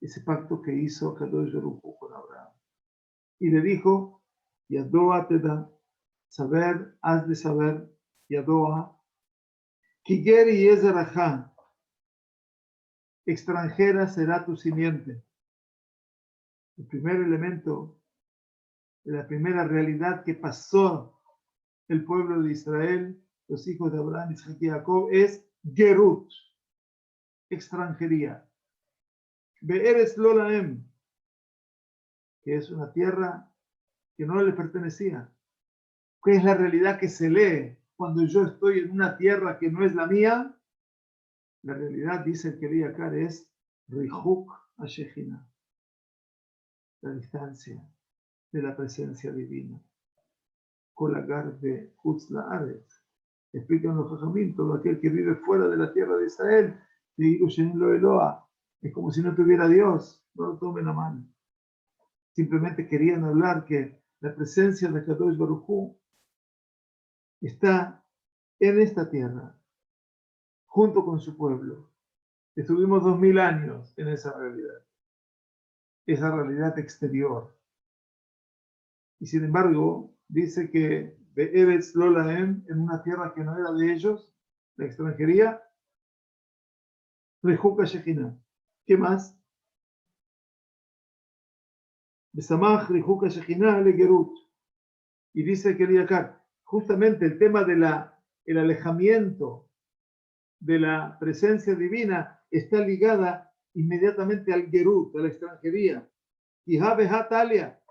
S1: ese pacto que hizo Kadosh Baruj Hu con Abraham. Y le dijo, Yadoa te da, saber, has de saber, Yadoa, Kiger y Ezerajá, extranjera será tu simiente. El primer elemento, la primera realidad que pasó el pueblo de Israel, los hijos de Abraham, Isaac y Jacob, es Gerut, extranjería. Be'eres Lolaem, que es una tierra que no le pertenecía. ¿Qué es la realidad que se lee cuando yo estoy en una tierra que no es la mía? La realidad, dice el Keriakar, es Rihuk Ashechina, la distancia de la presencia divina. Kolagar de Hutz Laaretz. Explican los Jajamim, todo aquel que vive fuera de la tierra de Israel, es como si no tuviera Dios, no lo tomen a mal. Simplemente querían hablar que la presencia de Kadosh Baruj Hu está en esta tierra, junto con su pueblo. Estuvimos 2000 años en esa realidad exterior. Y sin embargo, dice que Be'eretz lo lahem, en una tierra que no era de ellos, la extranjería, Rejuka Shekhinah. ¿Qué más? Besamach Rejuka Shekhinah le Gerut. Y dice que acá, justamente el tema de el alejamiento de la presencia divina está ligada inmediatamente al Gerut, a la extranjería. Y Habe Hatalia,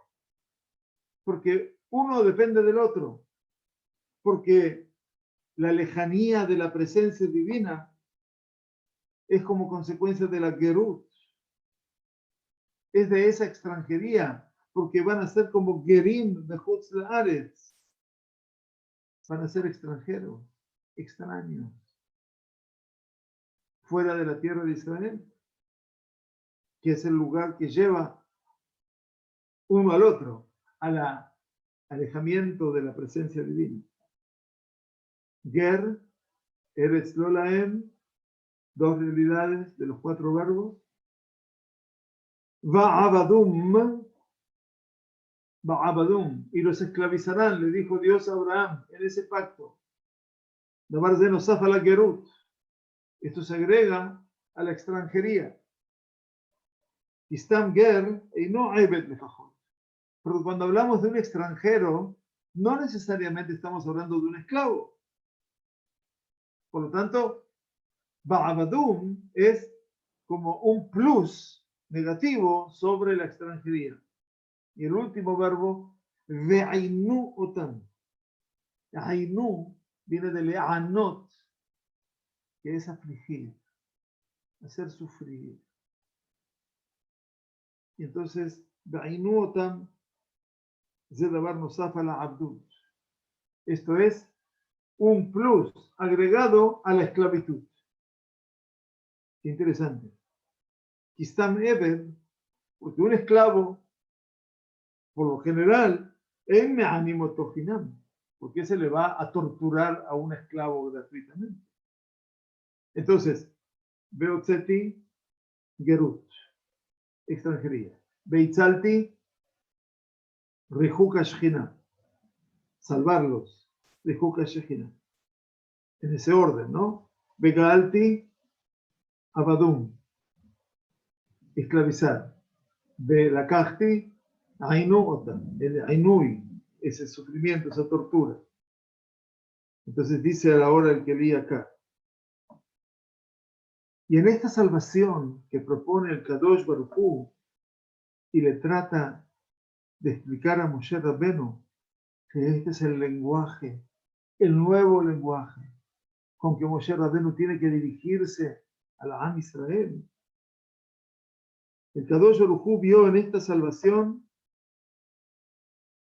S1: porque uno depende del otro, porque la lejanía de la presencia divina es como consecuencia de la Gerut, es de esa extranjería, porque van a ser como Gerim de Hutz Laaretz, van a ser extranjeros, extraños, fuera de la tierra de Israel, que es el lugar que lleva uno al otro, al alejamiento de la presencia divina. Ger, Eretz lo lahem, dos realidades de los 4 verbos. Va'abadum, y los esclavizarán, le dijo Dios a Abraham en ese pacto. Dabar de Nosaf a la Gerut. Esto se agrega a la extranjería. Istam Ger, y no Ebed Lefajot. Porque cuando hablamos de un extranjero, no necesariamente estamos hablando de un esclavo. Por lo tanto, Ba'abadum es como un plus negativo sobre la extranjería. Y el último verbo, ve'ainu otam. Ainu viene de le'anot, que es afligir, hacer sufrir. Y entonces, ve'ainu otam, zedabar nosaf ala abdut. Esto es un plus agregado a la esclavitud. Qué interesante. Kistam Ebed, porque un esclavo, por lo general, en ánimo tojinam, porque se le va a torturar a un esclavo gratuitamente. Entonces, Beotzeti Gerut, extranjería. Beitzalti Rejuka Shechina, salvarlos, Rejuka Shechina. En ese orden, ¿no? Begaalti Abadum, esclavizar. Belakachti Ainu Otam, el Ainui, ese sufrimiento, esa tortura. Entonces dice ahora el que leí acá. Y en esta salvación que propone el Kadosh Baruj Hu y le trata de explicar a Moshe Rabbenu que este es el lenguaje, el nuevo lenguaje con que Moshe Rabbenu tiene que dirigirse a la Am Israel. El Kadosh Baruj Hu vio en esta salvación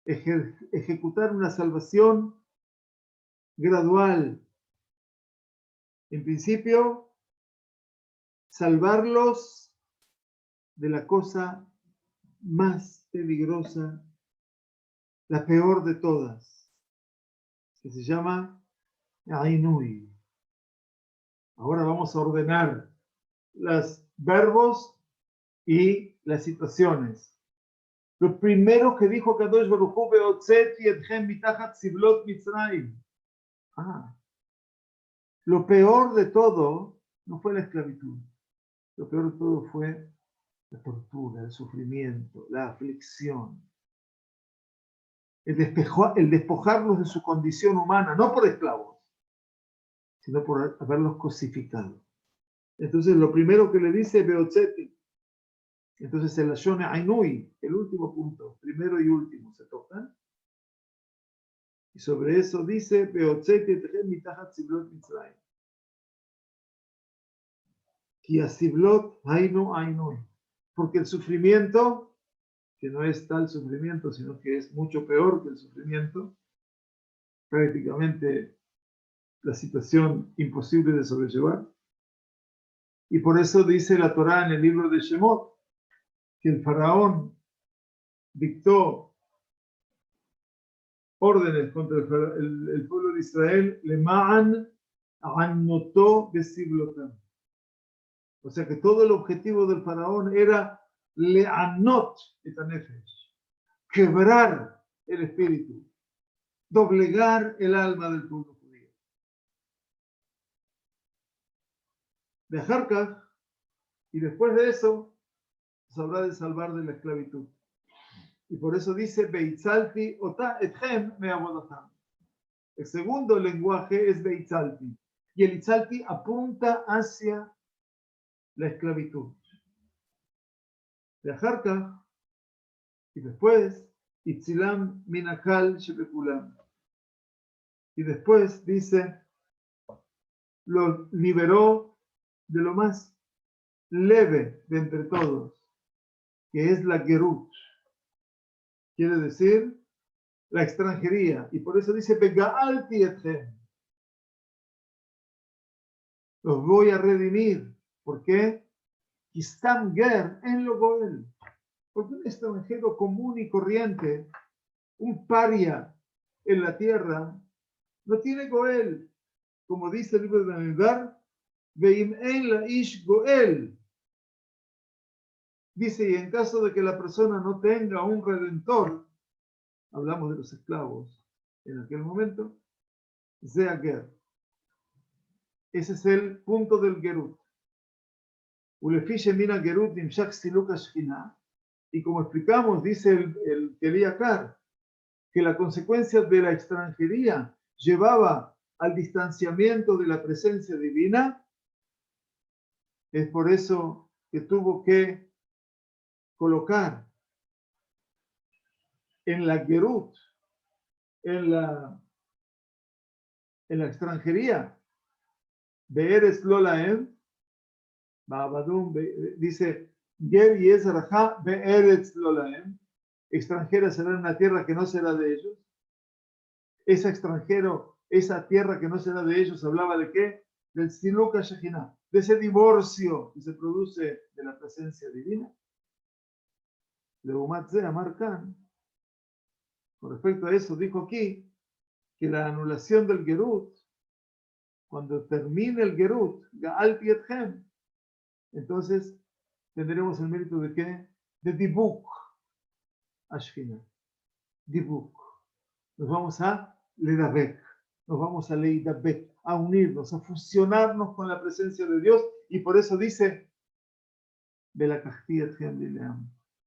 S1: ejecutar una salvación gradual. En principio, salvarlos de la cosa más peligrosa, la peor de todas, que se llama Ainui. Ahora vamos a ordenar los verbos y las situaciones. Lo primero que dijo Kadosh Baruj Hu, Beotzeti etchem mitachat siblot Mitzrayim. Lo peor de todo no fue la esclavitud. Lo peor de todo fue la tortura, el sufrimiento, la aflicción. El despojarlos de su condición humana, no por esclavos, sino por haberlos cosificado. Entonces, lo primero que le dice Beotzeti, entonces el Lashon Ainui, el último punto, primero y último, se tocan. Y sobre eso dice Beotzeti etchem mitachat siblot Mitzrayim. Ki asiblot hainu ainui. Porque el sufrimiento, que no es tal sufrimiento, sino que es mucho peor que el sufrimiento, prácticamente la situación imposible de sobrellevar. Y por eso dice la Torá en el libro de Shemot, que el faraón dictó órdenes contra el pueblo de Israel, lema'an anotó besiblotam. O sea que todo el objetivo del faraón era le'anot et hanefesh, quebrar el espíritu, doblegar el alma del pueblo judío. De Harkach, y después de eso, se habrá de salvar de la esclavitud. Y por eso dice, Beitzalti ota etchem me'avodatam. El segundo lenguaje es Beitzalti. Y el Itzalti apunta hacia la esclavitud. De Harkach, y después, Itzilam minakal shebekulam. Y después dice, lo liberó de lo más leve de entre todos, que es la Gerut. Quiere decir la extranjería. Y por eso dice, Bega'alti etchem. Los voy a redimir. ¿Por qué? Kistam ger en lo goel. Porque un extranjero común y corriente, un paria en la tierra, no tiene goel. Como dice el libro de Bamidbar, veim en la ish goel. Dice, y en caso de que la persona no tenga un redentor, hablamos de los esclavos en aquel momento, sea ger. Ese es el punto del gerut. Y como explicamos, dice el Keli Yakar, que la consecuencia de la extranjería llevaba al distanciamiento de la presencia divina. Es por eso que tuvo que colocar en la gerut, en la extranjería, Be'eretz lo lahem, dice, Ger yezraja be'eretz lo lahem, extranjera será en una tierra que no será de ellos. Ese extranjero, esa tierra que no será de ellos, hablaba de qué? Del Siluka Shekhinah, de ese divorcio que se produce de la presencia divina. Leumat Ze Amar Kan, con respecto a eso, dijo aquí que la anulación del Gerut, cuando termine el Gerut, Ga'al Pietchem, entonces tendremos el mérito de qué? De Dibuk Ashkina. Dibuk. Nos vamos a Ledabek, nos vamos a Leidabek, a unirnos, a fusionarnos con la presencia de Dios, y por eso dice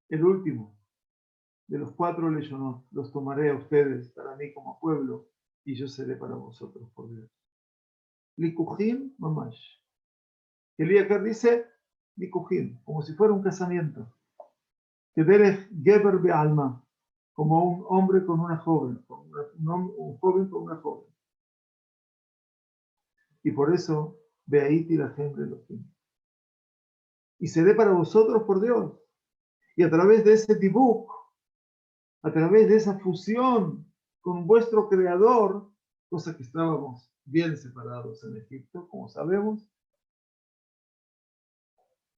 S1: el último de los 4 leyonot, los tomaré a ustedes para mí como pueblo, y yo seré para vosotros por Dios. Likujim mamash. Elías dice Likujim, como si fuera un casamiento. Kederech geber be'alma, como un hombre con una joven, un joven con una joven. Y por eso, Beaiti la gente de los tiempos. Y seré para vosotros por Dios. Y a través de ese tibuk, a través de esa fusión con vuestro creador, cosa que estábamos bien separados en Egipto, como sabemos,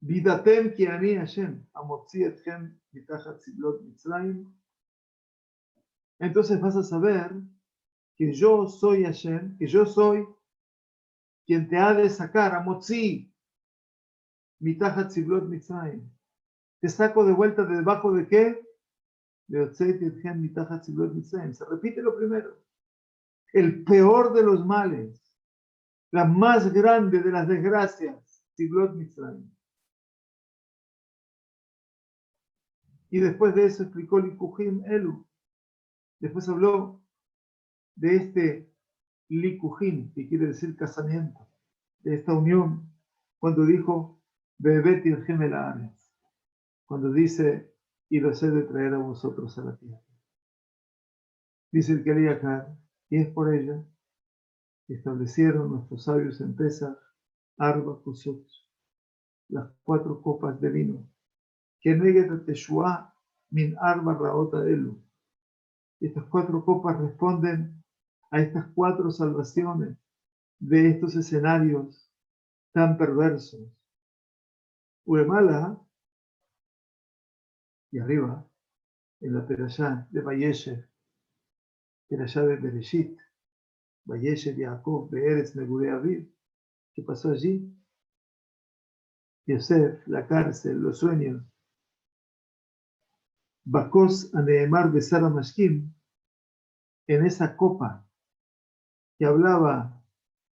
S1: Vidatem ki ani Hashem, amotzi etchem mitachat ziblot Mitzrayim. Entonces vas a saber que yo soy Hashem, que yo soy quien te ha de sacar, amotzi mitachat ziblot Mitzrayim. Te saco de vuelta de debajo de qué? De otzeit etchem mitachat ziblot Mitzrayim. Se repite lo primero. El peor de los males, la más grande de las desgracias, ziblot Mitzrayim. Y después de eso explicó Likujim Elu. Después habló de este Likujim, que quiere decir casamiento, de esta unión, cuando dijo Bebet Irgem el Ares, cuando dice, y los he de traer a vosotros a la tierra. Dice el Keli Yakar, y es por ella que establecieron nuestros sabios en Pesach, Arba Kusot, las 4 copas de vino, que neget Teshua min Arba Raota Elu. Estas 4 copas responden a estas 4 salvaciones de estos escenarios tan perversos. Uemala, y arriba, en la perashá de Vayeshev, perashá de Bereshit, Vayeshev Yaakov, Be'eretz Negurei Aviv, ¿qué pasó allí? Yosef, la cárcel, los sueños. Bakos Aneemar Besara Mashkim, en esa copa que hablaba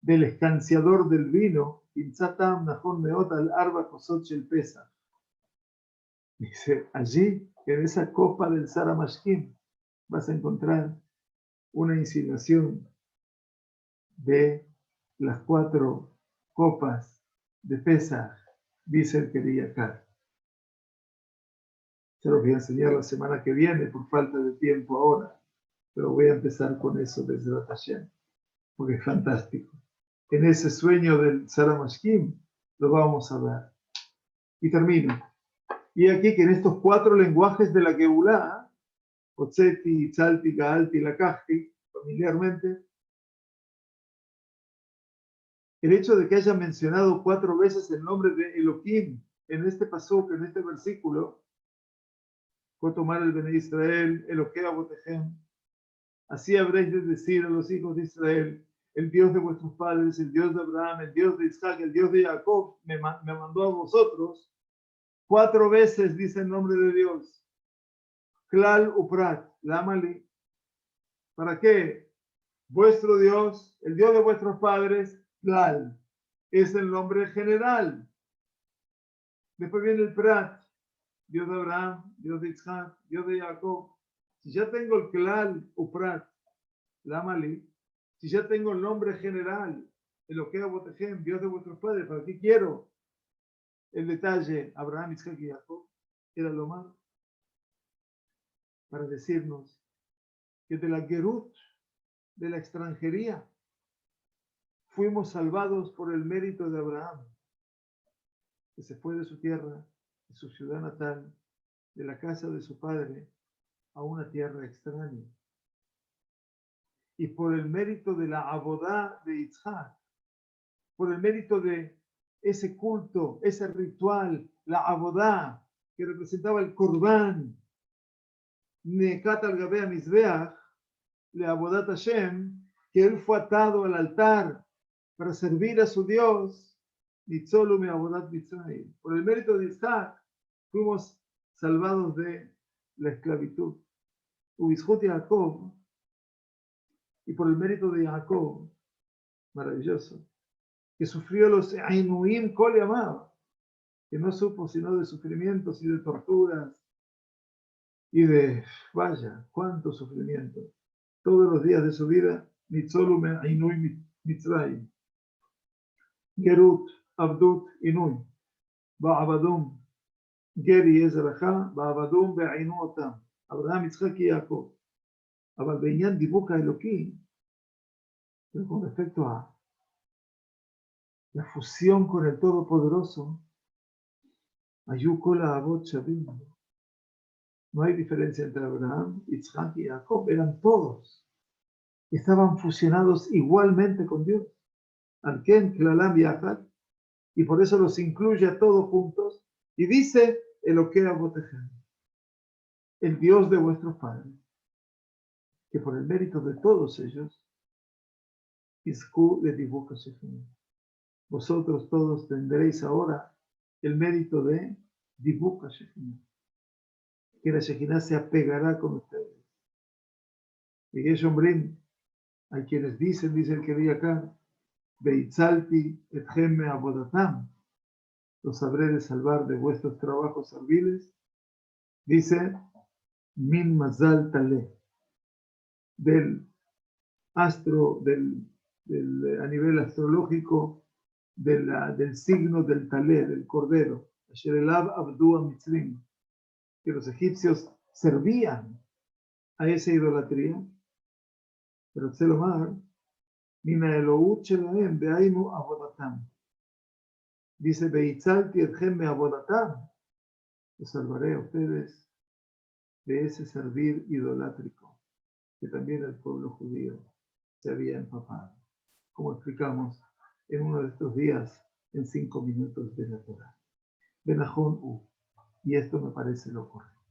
S1: del escanciador del vino, Inzatam Nahon Meot al Arba Kosot Shel Pesach. Dice, allí, en esa copa del Sara Mashkim, vas a encontrar una insinuación de las 4 copas de Pesach, dice el Keriakar. Se los voy a enseñar la semana que viene por falta de tiempo ahora, pero voy a empezar con eso desde la Hashem, porque es fantástico. En ese sueño del Sara Mashkim lo vamos a ver. Y termino. Y aquí que en estos 4 lenguajes de la Geulá, Otzeti, Tzalti, Gaalti, Lakahti, familiarmente, el hecho de que haya mencionado 4 veces el nombre de Elohim en este pasuk, en este versículo, fue tomar el Bene Israel, Elohea Botejem. Así habréis de decir a los hijos de Israel, el Dios de vuestros padres, el Dios de Abraham, el Dios de Isaac, el Dios de Jacob, me mandó a vosotros. 4 veces dice el nombre de Dios. Klal Uprat, Lamali. ¿Para qué? Vuestro Dios, el Dios de vuestros padres, Klal, es el nombre general. Después viene el Prat, Dios de Abraham, Dios de Isaac, Dios de Jacob. Si ya tengo el Klal Uprat, Lamali, si ya tengo el nombre general, Elohea Botejem, Dios de vuestros padres, ¿para qué quiero el detalle Abraham, Isaac y Jacob? Era lo malo. Para decirnos que de la Gerut, de la extranjería, fuimos salvados por el mérito de Abraham, que se fue de su tierra, de su ciudad natal, de la casa de su padre, a una tierra extraña. Y por el mérito de la abodá de Yitzhak, por el mérito de ese culto, ese ritual, la abodá, que representaba el Korban, Nekat al-Gabea Mizbeach, le abodat Hashem, que él fue atado al altar para servir a su Dios, Nitzolu me abodat Mitzrayim. Por el mérito de Isaac, fuimos salvados de la esclavitud. Ubishut Jacob, y por el mérito de Jacob, maravilloso, que sufrió los Ainuim Kol Yamav, que no supo sino de sufrimientos y de torturas y de, vaya, cuánto sufrimiento. Todos los días de su vida, Nitzolu me Ainui Mitzrayim. Gerut, Abdut, Inui, Ba'abadum, Geri Ezracha, Ba'abadum, Be'ainu Otam, Abraham, Yitzhak y Jacob. אבל בעניין דיבוק האלוקי, con respecto a la fusión con el Todopoderoso, Ayukola Abot Shavim. No hay diferencia entre Abraham, Yitzhak y Jacob, eran todos. Estaban fusionados igualmente con Dios. Alken, Klalam y Achad, y por eso los incluye a todos juntos, y dice Eloquea Botejem, el Dios de vuestros padres, que por el mérito de todos ellos, Isku de Dibuka Shechem. Vosotros todos tendréis ahora el mérito de Dibuka Shechem, que la Shekinah se apegará con ustedes. Y es Ombrim, hay quienes dicen, dice el que vi acá, Beitzalti etchem me abodatam, los habré de salvar de vuestros trabajos serviles, dice Min Mazal Tale, del astro, a nivel astrológico, del signo del Talé, del Cordero, Asherelab Abdua Mitzrim, que los egipcios servían a esa idolatría, pero Tzelomar, Mina Elohut Shelahem Beainu Abodatam. Dice, Beitzalti etchem me abodatam, los salvaré a ustedes de ese servir idolátrico, que también el pueblo judío se había empapado, como explicamos en uno de estos días, en 5 minutos de la Torah. Benajón U. Y esto me parece lo correcto.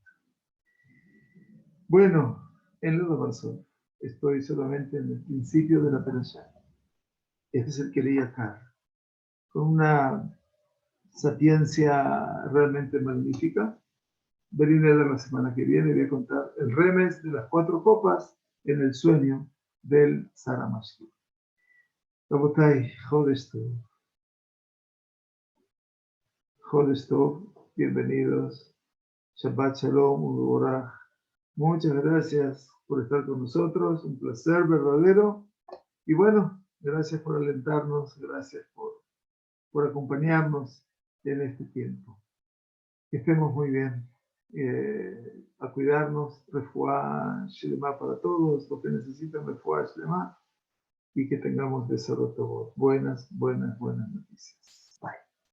S1: Bueno, en Lodo Barzón, estoy solamente en el principio de la Perashá. Este es el que leí acá, con una sapiencia realmente magnífica. Veré la semana que viene, voy a contar el remes de las 4 copas en el sueño del Saramashki. Rabotai, Chodesh Tov, bienvenidos. Shabbat Shalom, Uborah. Muchas gracias por estar con nosotros, un placer verdadero. Y bueno, gracias por alentarnos, gracias por acompañarnos en este tiempo. Que estemos muy bien. A cuidarnos, refuá Shlema para todos, los que necesitan refuá Shlema, y que tengamos de buenas noticias.